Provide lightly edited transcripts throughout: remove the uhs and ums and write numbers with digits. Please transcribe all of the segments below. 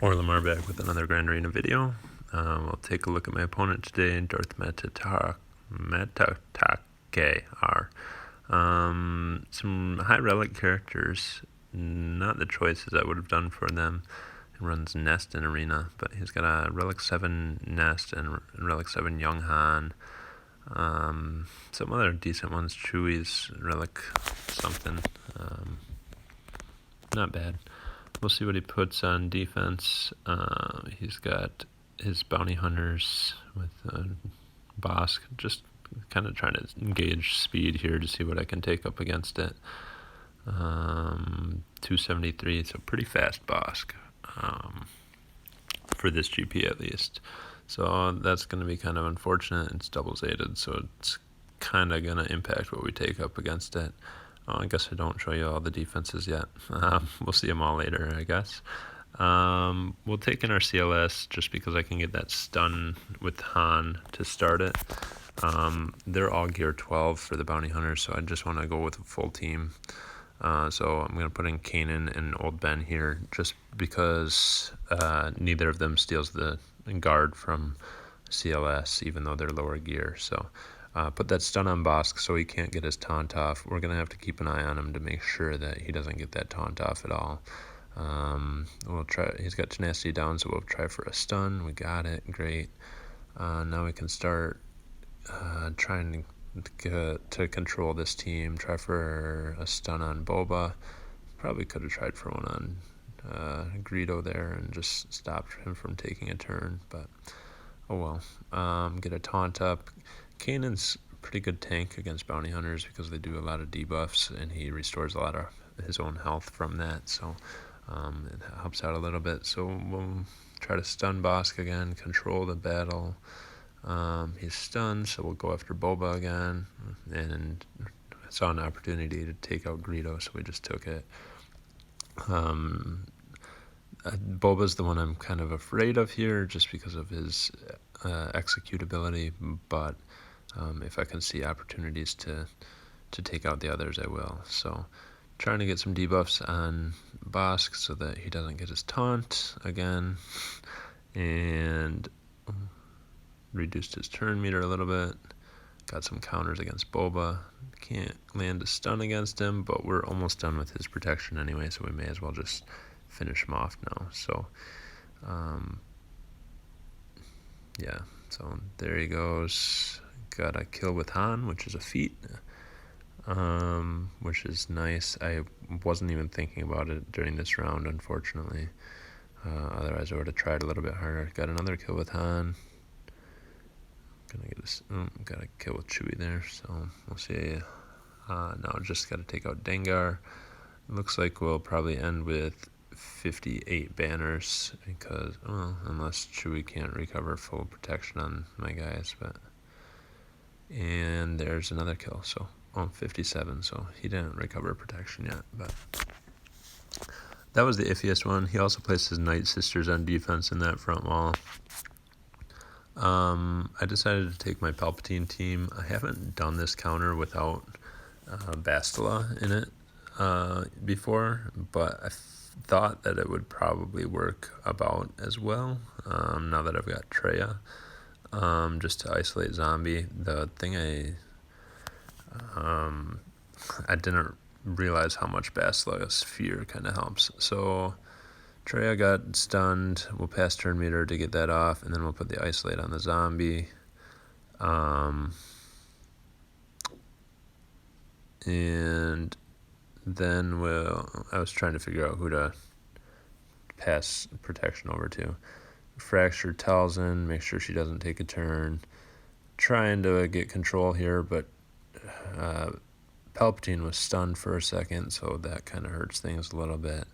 Orlimar back with another Grand Arena video. We'll take a look at my opponent today, Darth Metatake R. Some high relic characters, not the choices I would have done for them. He runs Nest in Arena, but he's got a Relic 7 Nest and Relic 7 Young Han. Some other decent ones, Chewie's Relic something. Not bad. We'll see what he puts on defense. He's got his bounty hunters with Bosk, just kind of trying to engage speed here to see what I can take up against it. 273, so pretty fast Bosk for this GP at least. So that's going to be kind of unfortunate. It's double zated, so it's kind of going to impact what we take up against it. I guess I don't show you all the defenses yet. We'll see them all later, I guess. We'll take in our CLS just because I can get that stun with Han to start it. They're all gear 12 for the bounty hunters, so I just want to go with a full team. So I'm going to put in Kanan and Old Ben here just because neither of them steals the guard from CLS, even though they're lower gear. So put that stun on Bosk so he can't get his taunt off. We're going to have to keep an eye on him to make sure that he doesn't get that taunt off at all. We'll try. He's got tenacity down, so we'll try for a stun. We got it. Great. Now we can start trying to control this team. Try for a stun on Boba. Probably could have tried for one on Greedo there and just stopped him from taking a turn, but oh well. Get a taunt up. Kanan's a pretty good tank against bounty hunters because they do a lot of debuffs and he restores a lot of his own health from that, so it helps out a little bit. So we'll try to stun Bosk again, control the battle. He's stunned, so we'll go after Boba again, and I saw an opportunity to take out Greedo, so we just took it. Boba's the one I'm kind of afraid of here just because of his executability, but if I can see opportunities to take out the others, I will. So trying to get some debuffs on Bosk so that he doesn't get his taunt again, and reduced his turn meter a little bit. Got some counters against Boba. Can't land a stun against him, but we're almost done with his protection anyway, so we may as well just finish him off now. So yeah, so there he goes. Got a kill with Han, which is a feat, which is nice. I wasn't even thinking about it during this round, unfortunately. Otherwise I would have tried a little bit harder. Got another kill with Han. Got a kill with Chewie there, so we'll see. Now just got to take out Dengar. Looks like we'll probably end with 58 banners because, well, unless Chewie can't recover full protection on my guys, but. And there's another kill, so 57, so he didn't recover protection yet, but that was the iffiest one. He also placed his Night Sisters on defense in that front wall. I decided to take my Palpatine team. I haven't done this counter without Bastila in it before, but I thought that it would probably work about as well now that I've got Traya. Just to isolate zombie. The thing I didn't realize how much Basila's fear kind of helps. So Traya got stunned. We'll pass turn meter to get that off, and then we'll put the isolate on the zombie. And then I was trying to figure out who to pass protection over to. Fracture Talzin, make sure she doesn't take a turn. Trying to get control here, but Palpatine was stunned for a second, so that kind of hurts things a little bit.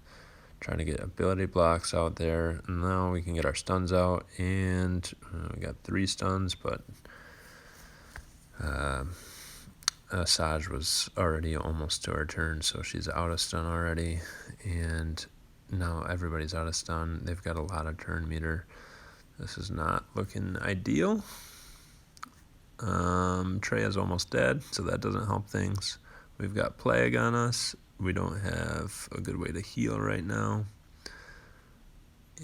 Trying to get ability blocks out there. Now we can get our stuns out, and we got 3 stuns, but Asajj was already almost to our turn, so she's out of stun already, and now everybody's out of stun. They've got a lot of turn meter. This is not looking ideal. Treya's almost dead, so that doesn't help things. We've got Plague on us. We don't have a good way to heal right now.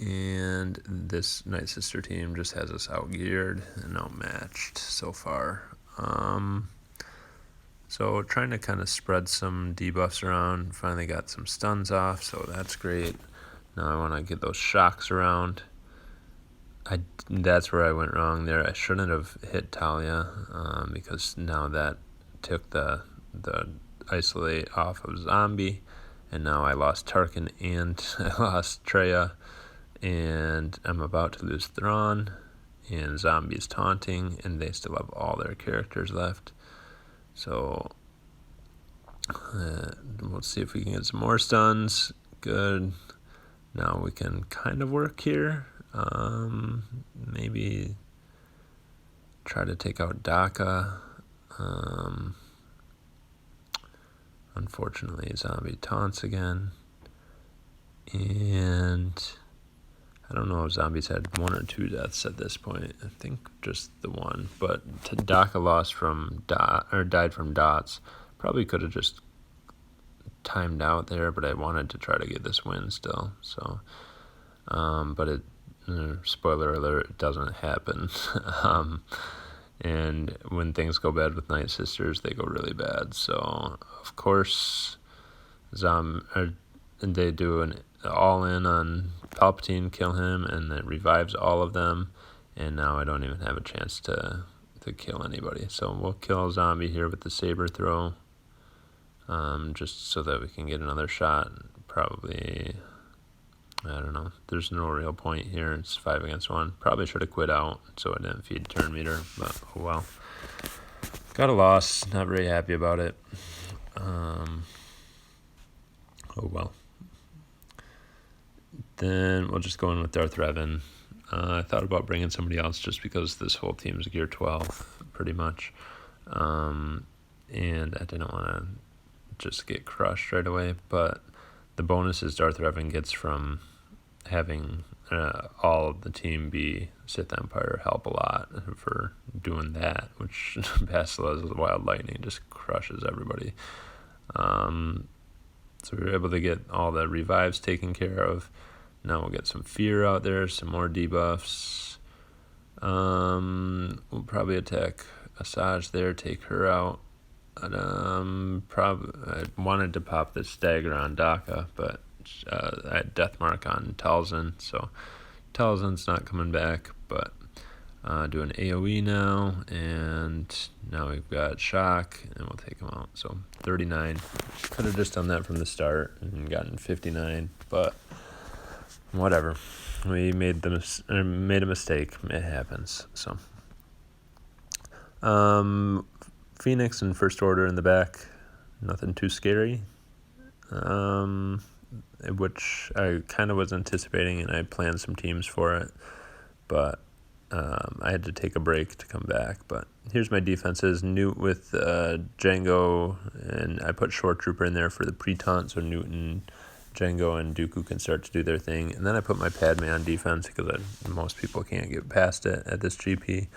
And and this Night Sister team just has us outgeared and outmatched so far. So trying to kind of spread some debuffs around. Finally got some stuns off, so that's great. Now I want to get those shocks around. That's where I went wrong there. I shouldn't have hit Talia because now that took the isolate off of Zombie, and now I lost Tarkin and I lost Treya, and I'm about to lose Thrawn, and Zombie's taunting, and they still have all their characters left. So we'll see if we can get some more stuns. Good. Now we can kind of work here. Maybe try to take out Daka. Unfortunately, Zombie taunts again. And I don't know if Zombies had 1 or 2 deaths at this point. I think just the one. But Daka lost from died from dots. Probably could have just timed out there, but I wanted to try to get this win still. So, but it. Spoiler alert, it doesn't happen. And when things go bad with Night Sisters, they go really bad. So, of course, they do an all-in on Palpatine, kill him, and it revives all of them. And now I don't even have a chance to kill anybody. So we'll kill Zombie here with the saber throw, just so that we can get another shot. Probably... I don't know. There's no real point here. It's 5 against 1. Probably should have quit out so I didn't feed turn meter, but oh well. Got a loss. Not very happy about it. Oh well. Then we'll just go in with Darth Revan. I thought about bringing somebody else just because this whole team is gear 12, pretty much. And I didn't want to just get crushed right away, but the bonuses Darth Revan gets from having all of the team be Sith Empire help a lot for doing that, which Basila's Wild Lightning just crushes everybody. So we were able to get all the revives taken care of. Now we'll get some fear out there, some more debuffs. We'll probably attack Asajj there, take her out. I wanted to pop this dagger on Daka, but I had death mark on Talzin, so Talzin's not coming back, but do an AoE now, and now we've got shock, and we'll take him out. So 39. Could have just done that from the start and gotten 59, but whatever. We made a mistake. It happens. So Phoenix and First Order in the back, nothing too scary, which I kind of was anticipating, and I planned some teams for it, but I had to take a break to come back. But here's my defenses. Newt with Django, and I put Short Trooper in there for the pre-taunt, so Newt and Django and Dooku can start to do their thing. And then I put my Padme on defense because most people can't get past it at this GP.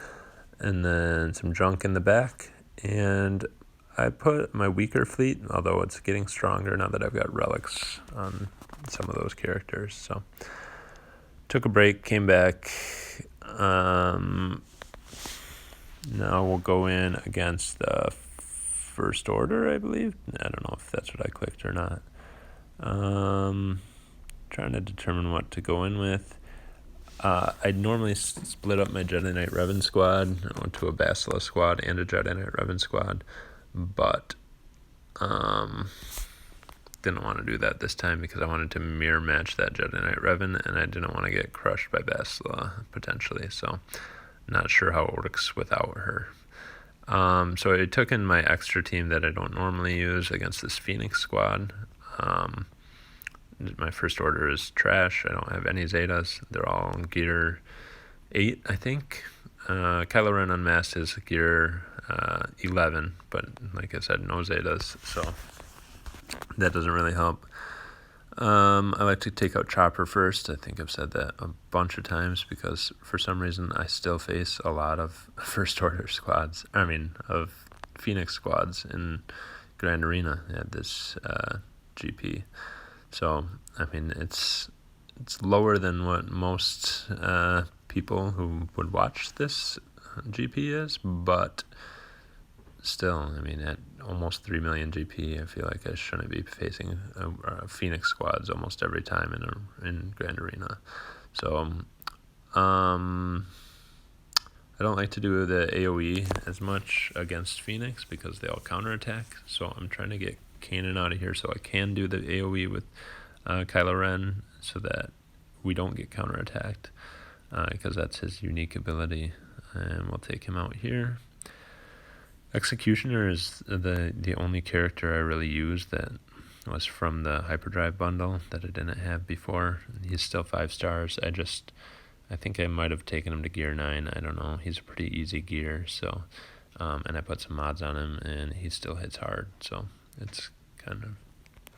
And then some junk in the back. And I put my weaker fleet, although it's getting stronger now that I've got relics on some of those characters. So took a break, came back. Now we'll go in against the First Order, I believe. I don't know if that's what I clicked or not. Trying to determine what to go in with. I'd normally split up my Jedi Knight Revan squad. I went to a Basilisk squad and a Jedi Knight Revan squad, but didn't want to do that this time because I wanted to mirror match that Jedi Knight Revan, and I didn't want to get crushed by Basila potentially, so not sure how it works without her. So I took in my extra team that I don't normally use against this Phoenix squad. My First Order is trash. I don't have any Zetas. They're all gear 8, I think. Kylo Ren Unmasked is gear 11, but like I said, no Zetas, so that doesn't really help. I like to take out Chopper first. I think I've said that a bunch of times because for some reason I still face a lot of First Order squads. Of Phoenix squads in Grand Arena at this GP. So, it's it's lower than what most people who would watch this GP is, but still, I mean, at almost 3 million GP, I feel like I shouldn't be facing Phoenix squads almost every time in Grand Arena. So, I don't like to do the AoE as much against Phoenix because they all counterattack. So I'm trying to get Kanan out of here so I can do the AoE with Kylo Ren so that we don't get counterattacked because that's his unique ability. And we'll take him out here. Executioner is the only character I really used that was from the Hyperdrive bundle that I didn't have before. He's still 5 stars. I think I might have taken him to gear 9. I don't know. He's a pretty easy gear. So, and I put some mods on him, and he still hits hard. So it's kind of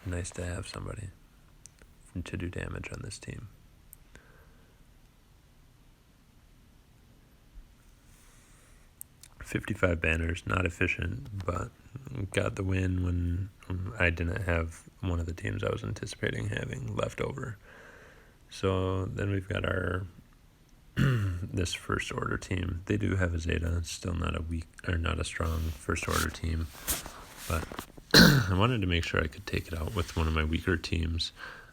nice to have somebody to do damage on this team. $55 banners, not efficient, but got the win when I didn't have one of the teams I was anticipating having left over. So then we've got our this first order team. They do have a Zeta, still not a strong first order team, but I wanted to make sure I could take it out with one of my weaker teams,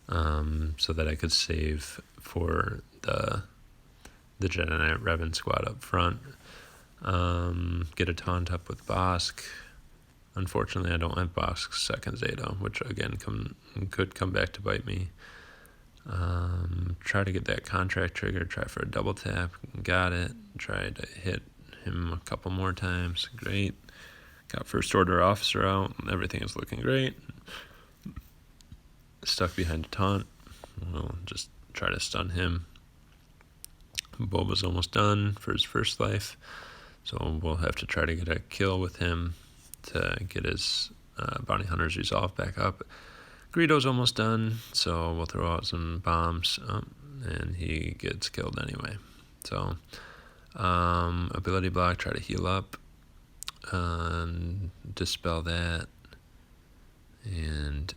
so that I could save for the Jedi Knight Revan squad up front. Get a taunt up with Bosk. Unfortunately, I don't have Bosk's second Zeta, which again could come back to bite me. Try to get that contract trigger, try for a double tap, got it. Tried to hit him a couple more times, great. Got first order officer out, everything is looking great. Stuck behind a taunt, we'll just try to stun him. Boba's almost done for his first life, so we'll have to try to get a kill with him to get his bounty hunter's resolve back up. Greedo's almost done, so we'll throw out some bombs, and he gets killed anyway. So, ability block, try to heal up, and dispel that, and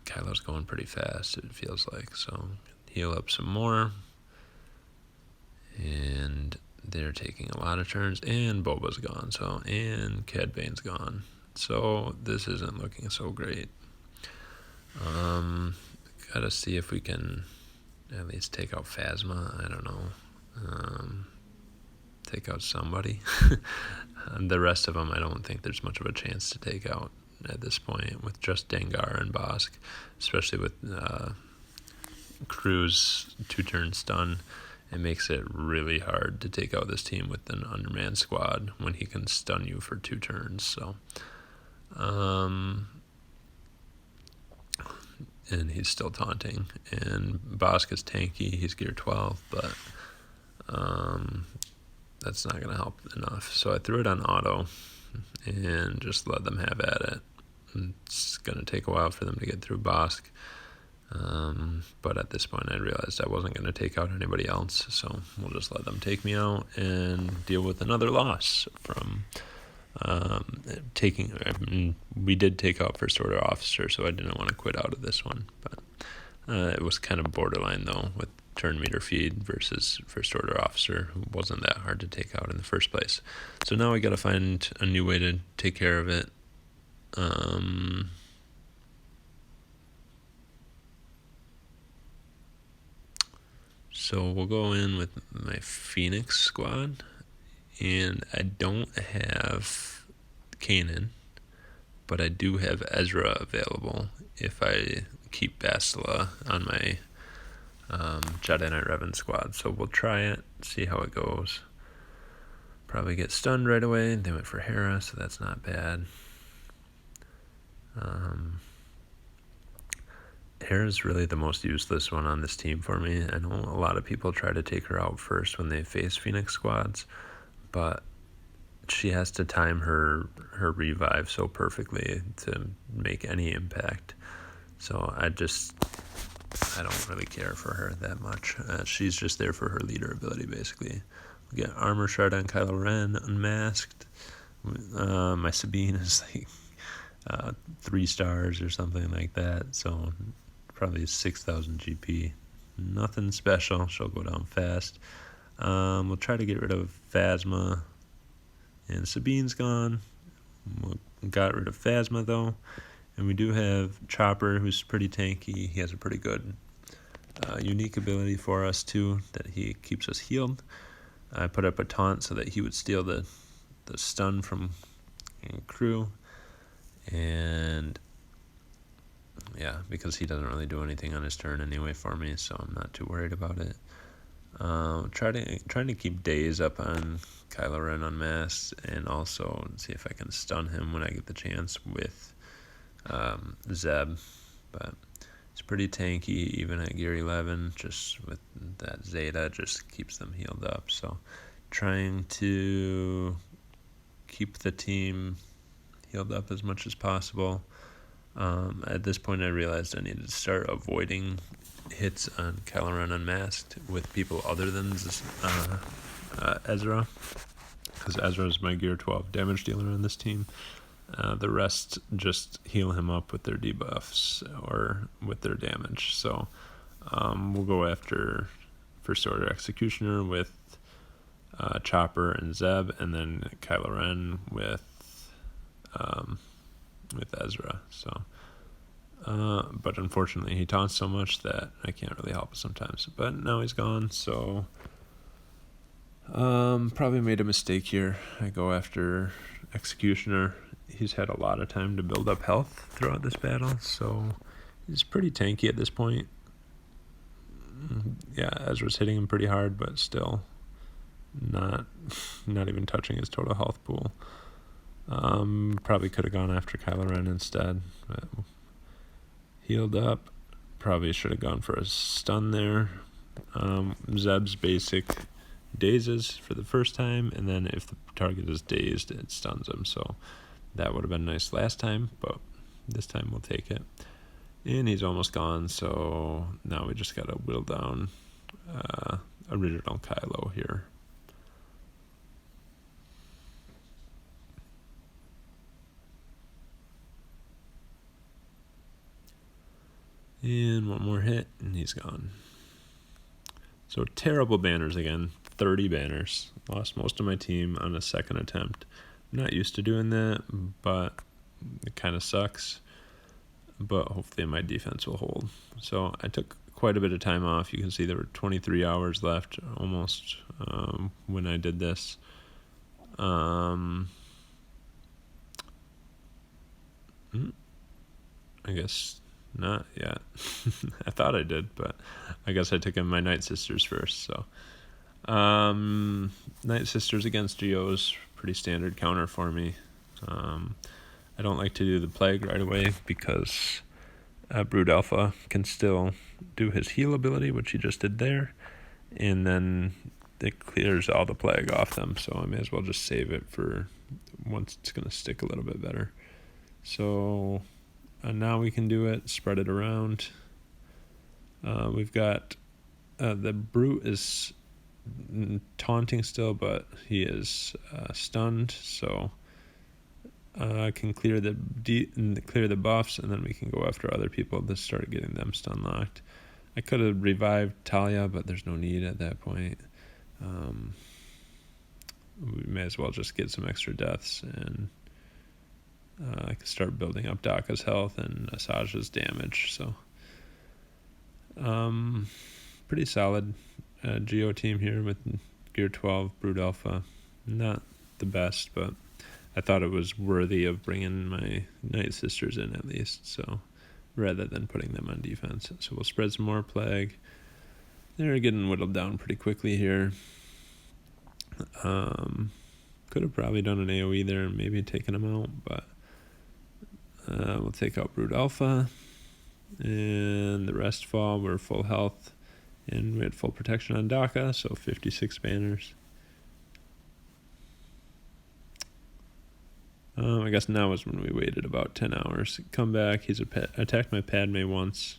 Kylo's going pretty fast, it feels like, so heal up some more, and they're taking a lot of turns, and Boba's gone, and Cad Bane's gone, so this isn't looking so great. Gotta see if we can at least take out Phasma. I don't know. Take out somebody. And the rest of them, I don't think there's much of a chance to take out at this point with just Dengar and Bosk, especially with Crew's 2-turn stun. It makes it really hard to take out this team with an undermanned squad when he can stun you for 2 turns. So, and he's still taunting, and Bosk is tanky, he's gear 12, but that's not going to help enough. So I threw it on auto and just let them have at it. It's going to take a while for them to get through Bosk, but at this point I realized I wasn't going to take out anybody else, so we'll just let them take me out and deal with another loss from we did take out first order officer, so I didn't want to quit out of this one, but it was kind of borderline though with turn meter feed versus first order officer, who wasn't that hard to take out in the first place. So now we got to find a new way to take care of it. So we'll go in with my Phoenix squad, and I don't have Kanan, but I do have Ezra available if I keep Bastila on my Jedi Knight Revan squad. So we'll try it, see how it goes. Probably get stunned right away. They went for Hera, so that's not bad. Hera's really the most useless one on this team for me. I know a lot of people try to take her out first when they face Phoenix squads, but she has to time her revive so perfectly to make any impact. So I don't really care for her that much. She's just there for her leader ability, basically. We get armor shard on Kylo Ren, unmasked. My Sabine is like 3 stars or something like that, so probably 6,000 GP. Nothing special. She'll go down fast. We'll try to get rid of Phasma. And Sabine's gone. We got rid of Phasma, though. And we do have Chopper, who's pretty tanky. He has a pretty good unique ability for us, too, that he keeps us healed. I put up a taunt so that he would steal the stun from crew. And yeah, because he doesn't really do anything on his turn anyway for me, so I'm not too worried about it. Trying to keep Daze up on Kylo Ren Unmasked, and also see if I can stun him when I get the chance with Zeb. But it's pretty tanky, even at Gear 11, just with that Zeta, just keeps them healed up. So trying to keep the team healed up as much as possible. At this point, I realized I needed to start avoiding hits on Kylo Ren Unmasked with people other than Ezra, because Ezra is my Gear 12 damage dealer on this team. The rest just heal him up with their debuffs or with their damage. So we'll go after First Order Executioner with Chopper and Zeb, and then Kylo Ren with Ezra. So, but unfortunately, he taunts so much that I can't really help it sometimes. But now he's gone, so probably made a mistake here. I go after Executioner. He's had a lot of time to build up health throughout this battle, so he's pretty tanky at this point. Yeah, Ezra's hitting him pretty hard, but still not even touching his total health pool. Probably could have gone after Kylo Ren instead, but healed up. Probably should have gone for a stun there. Zeb's basic dazes for the first time, and then if the target is dazed, it stuns him. So that would have been nice last time, but this time we'll take it. And he's almost gone, so now we just gotta whittle down original Kylo here. And one more hit, and he's gone. So terrible banners again. 30 banners. Lost most of my team on a second attempt. I'm not used to doing that, but it kind of sucks. But hopefully my defense will hold. So I took quite a bit of time off. You can see there were 23 hours left almost when I did this. I guess not yet. I thought I did, but I guess I took in my Night Sisters first. So Night Sisters against Geos, pretty standard counter for me. I don't like to do the Plague right away because Brood Alpha can still do his heal ability, which he just did there, and then it clears all the Plague off them, so I may as well just save it for once it's going to stick a little bit better. So now we can do it, spread it around. We've got the Brute is taunting still, but he is stunned, so can clear the buffs, and then we can go after other people to start getting them stun locked. I could have revived Talia, but there's no need at that point. We may as well just get some extra deaths, and I can start building up Daka's health and Asajj's damage. So pretty solid Geo team here with Gear 12 Brood Alpha. Not the best, but I thought it was worthy of bringing my Night Sisters in at least, so rather than putting them on defense. So we'll spread some more Plague. They're getting whittled down pretty quickly here. Could have probably done an AoE there and maybe taken them out, but we'll take out Brood Alpha, and the rest fall. We're full health, and we had full protection on Daka, so 56 banners. I guess now is when we waited about 10 hours. Come back. He's attacked my Padme once.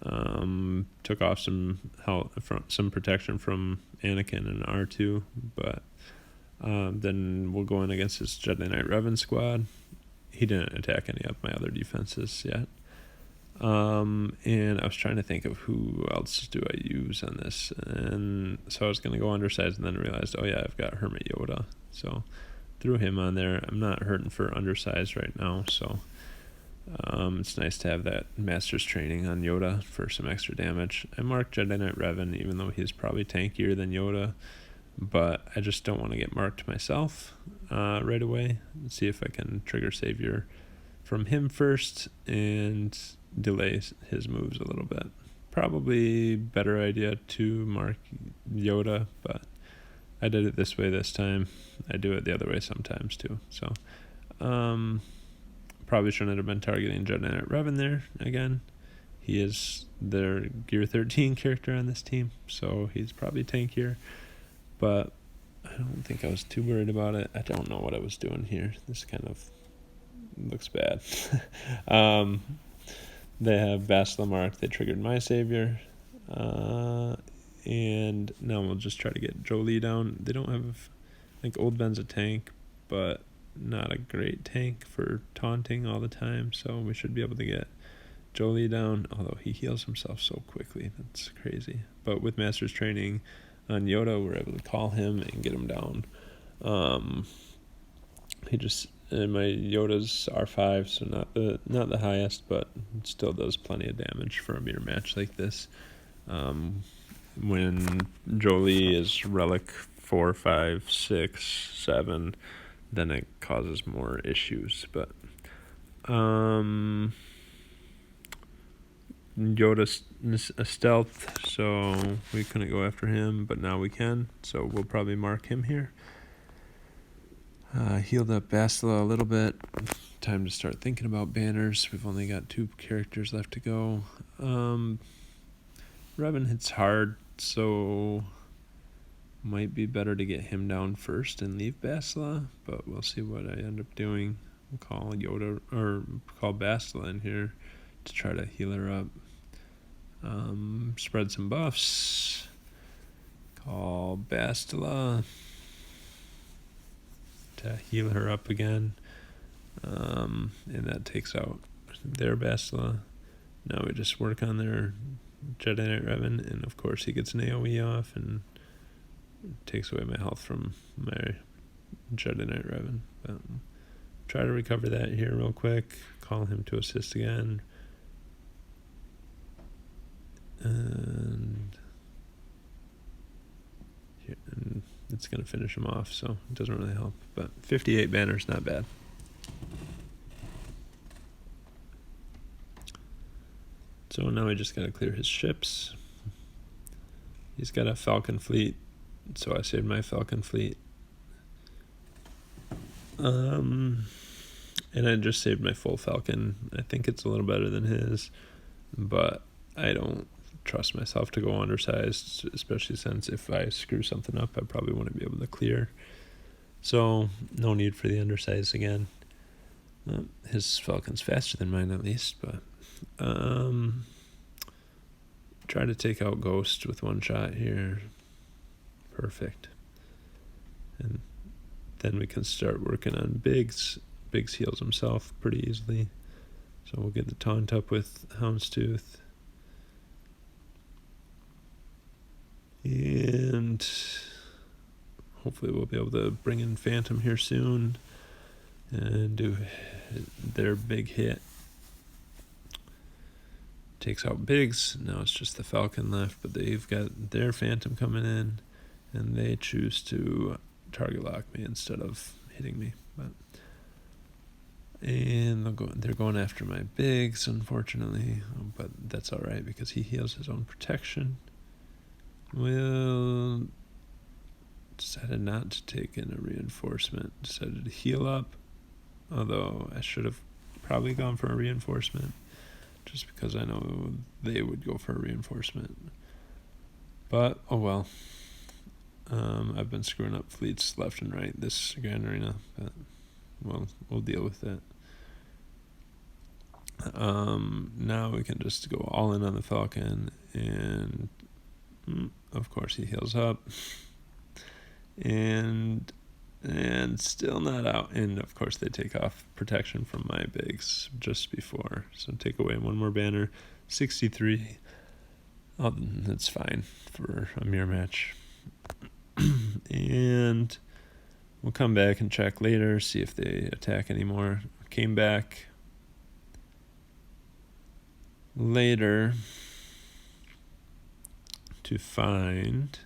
Took off some protection from Anakin and R2, but then we'll go in against his Jedi Knight Revan squad. He didn't attack any of my other defenses yet. And I was trying to think of who else do I use on this, and so I was going to go undersized, and then realized, oh yeah, I've got Hermit Yoda, so threw him on there. I'm not hurting for undersized right now, so it's nice to have that master's training on Yoda for some extra damage. I marked Jedi Knight Revan, even though he's probably tankier than Yoda, but I just don't want to get marked myself right away. Let's see if I can trigger Savior from him first and delay his moves a little bit. Probably better idea to mark Yoda, but I did it this way this time. I do it the other way sometimes too. So probably shouldn't have been targeting Jedi Knight Revan there again. He is their Gear 13 character on this team, so he's probably tankier, but I don't think I was too worried about it. I don't know what I was doing here. This kind of looks bad. They have Bastila marked. They triggered my Savior. And now we'll just try to get Jolie down. They don't have... I think Old Ben's a tank, but not a great tank for taunting all the time. So we should be able to get Jolie down, although he heals himself so quickly. That's crazy. But with Master's Training on Yoda, we're able to call him and get him down. And my Yoda's R5, so not the highest, but it still does plenty of damage for a mirror match like this. When Jolie is Relic 4, 5, 6, 7, then it causes more issues. But Yoda's a stealth, so we couldn't go after him, but now we can, so we'll probably mark him here. Healed up Bastila a little bit. Time to start thinking about banners. We've only got 2 characters left to go. Revan hits hard, so might be better to get him down first and leave Bastila, but we'll see what I end up doing. We'll call Yoda, or call Bastila in here to try to heal her up. Spread some buffs. Call Bastila to heal her up again, and that takes out their Bastila. Now we just work on their Jedi Knight Revan, and of course he gets an AoE off and takes away my health from my Jedi Knight Revan. But try to recover that here real quick. Call him to assist again, and it's going to finish him off, so it doesn't really help. But 58 banners, not bad. So now we just got to clear his ships. He's got a Falcon fleet, so I saved my Falcon fleet. And I just saved my full Falcon. I think it's a little better than his, but I don't trust myself to go undersized, especially since if I screw something up, I probably wouldn't be able to clear. So no need for the undersized again. His Falcon's faster than mine at least, but try to take out Ghost with one shot here. Perfect. And then we can start working on Biggs. Biggs heals himself pretty easily, so we'll get the taunt up with Houndstooth. And hopefully we'll be able to bring in Phantom here soon and do their big hit. Takes out Biggs. Now it's just the Falcon left, but they've got their Phantom coming in, and they choose to target lock me instead of hitting me. And they're going after my Biggs, unfortunately, but that's all right because he heals his own protection. Well, decided not to take in a reinforcement. Decided to heal up, although I should have probably gone for a reinforcement, just because I know they would go for a reinforcement. But, oh well. I've been screwing up fleets left and right this Grand Arena, but we'll deal with that. Now we can just go all in on the Falcon, and of course he heals up. And And still not out. And of course they take off protection from my bigs just before. So take away one more banner. 63. Oh, that's fine for a mirror match. And we'll come back and check later, see if they attack anymore. Came back later to find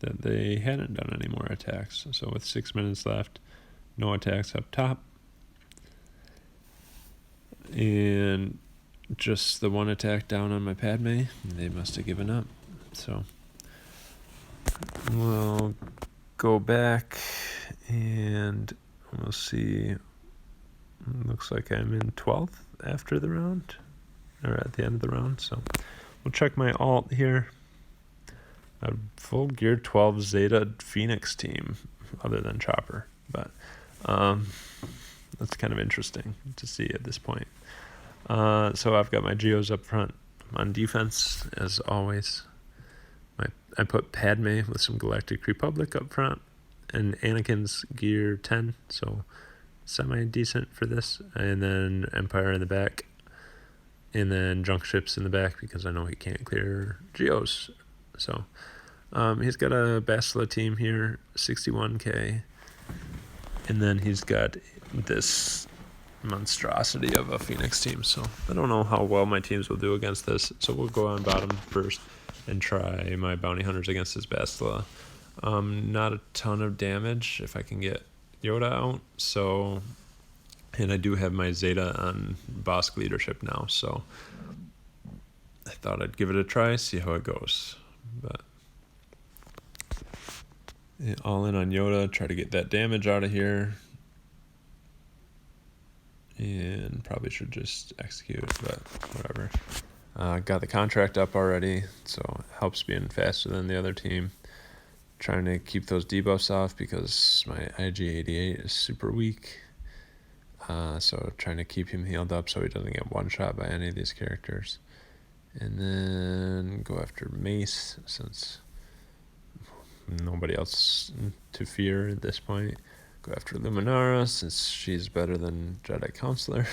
that they hadn't done any more attacks. So with 6 minutes left, no attacks up top. And just the one attack down on my Padme. They must have given up. So we'll go back and we'll see. Looks like I'm in 12th after the round, or at the end of the round. So we'll check my alt here. A full gear 12 Zeta Phoenix team, other than Chopper, but that's kind of interesting to see at this point. So I've got my Geos up front. On defense, as always, I put Padme with some Galactic Republic up front, and Anakin's gear 10, so semi-decent for this, and then Empire in the back, and then junk ships in the back because I know he can't clear Geos. So he's got a Bastila team here, 61k, and then he's got this monstrosity of a Phoenix team. So I don't know how well my teams will do against this. So we'll go on bottom first and try my bounty hunters against his Bastila. Not a ton of damage if I can get Yoda out. So, and I do have my Zeta on Bosk leadership now. So I thought I'd give it a try, see how it goes. But all in on Yoda, try to get that damage out of here. And probably should just execute, but whatever. Got the contract up already, so it helps being faster than the other team. Trying to keep those debuffs off because my IG-88 is super weak. So trying to keep him healed up so he doesn't get one-shot by any of these characters. And then go after Mace, since nobody else to fear at this point. Go after Luminara, since she's better than Jedi Counselor.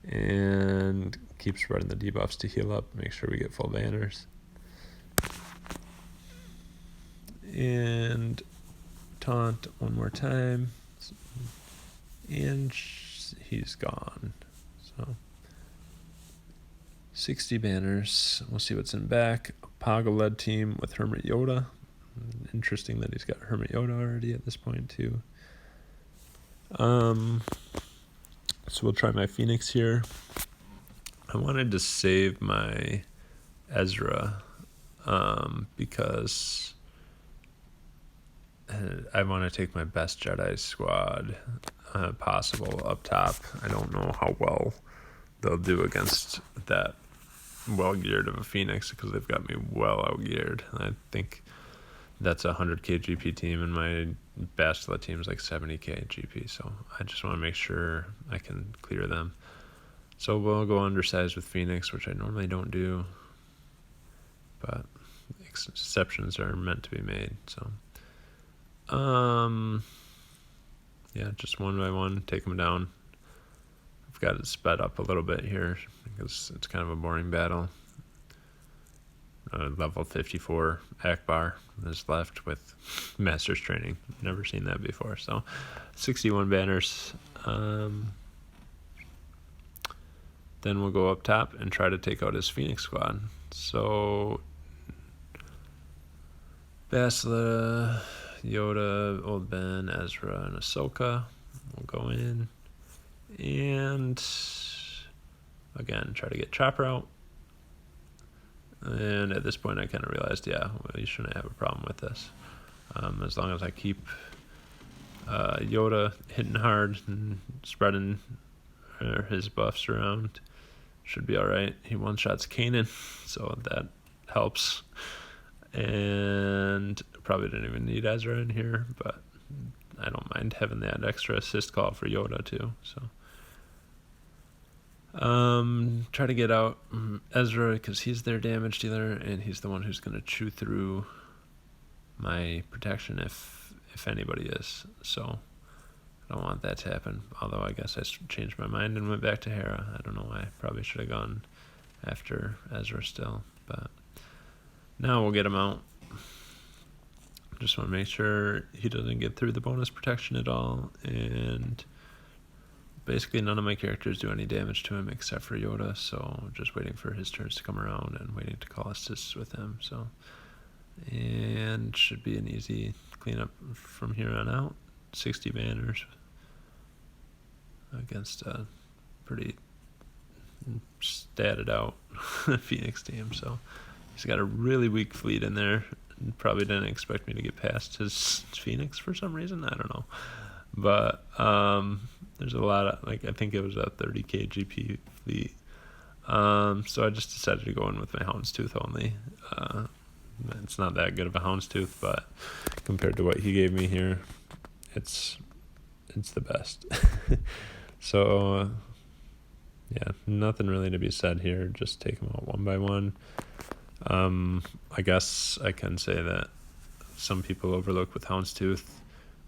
And keep spreading the debuffs to heal up, make sure we get full banners. And taunt one more time. And he's gone. So 60 banners. We'll see what's in back. Paga led team with Hermit Yoda. Interesting that he's got Hermit Yoda already at this point too. So we'll try my Phoenix here. I wanted to save my Ezra because I want to take my best Jedi squad possible up top. I don't know how well they'll do against that well-geared of a Phoenix because they've got me well out-geared. I think that's a 100k GP team, and my Bastila team is like 70k GP, so I just want to make sure I can clear them. So we'll go undersized with Phoenix, which I normally don't do, but exceptions are meant to be made. So yeah, just one by one, take them down. I've got it sped up a little bit here because it's kind of a boring battle. Level 54 Akbar is left with Master's Training. Never seen that before. So 61 banners. Then we'll go up top and try to take out his Phoenix squad. So Bastila, Yoda, Old Ben, Ezra, and Ahsoka will go in. And again, try to get Chopper out. And at this point, I kind of realized, yeah, well, you shouldn't have a problem with this. As long as I keep Yoda hitting hard and spreading his buffs around, should be all right. He one-shots Kanan, so that helps. And probably didn't even need Ezra in here, but I don't mind having that extra assist call for Yoda too. So try to get out Ezra because he's their damage dealer and he's the one who's going to chew through my protection if anybody is. So I don't want that to happen. Although I guess I changed my mind and went back to Hera. I don't know why. Probably should have gone after Ezra still. But now we'll get him out. Just want to make sure he doesn't get through the bonus protection at all. And basically none of my characters do any damage to him except for Yoda. So just waiting for his turns to come around and waiting to call assists with him. So, and should be an easy cleanup from here on out. 60 banners against a pretty statted out Phoenix team. So he's got a really weak fleet in there. Probably didn't expect me to get past his Phoenix for some reason. I don't know. But there's a lot of, I think it was a 30k GP fleet. So I just decided to go in with my Houndstooth only. It's not that good of a Houndstooth, but compared to what he gave me here, it's the best. So yeah, nothing really to be said here. Just take them out one by one. I guess I can say that some people overlook with Houndstooth,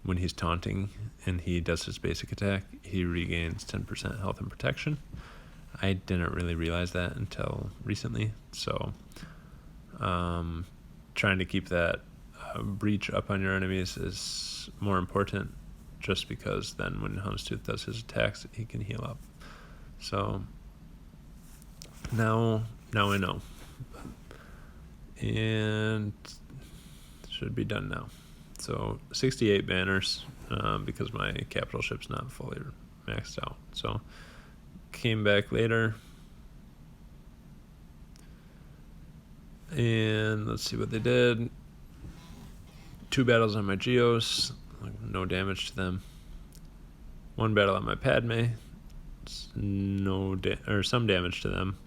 when he's taunting and he does his basic attack, he regains 10% health and protection. I didn't really realize that until recently. So trying to keep that breach up on your enemies is more important, just because then when Houndstooth does his attacks, he can heal up. So now I know. And should be done now. So 68 banners, because my capital ship's not fully maxed out. So came back later, and let's see what they did. 2 battles on my Geos, no damage to them. 1 battle on my Padme, some damage to them.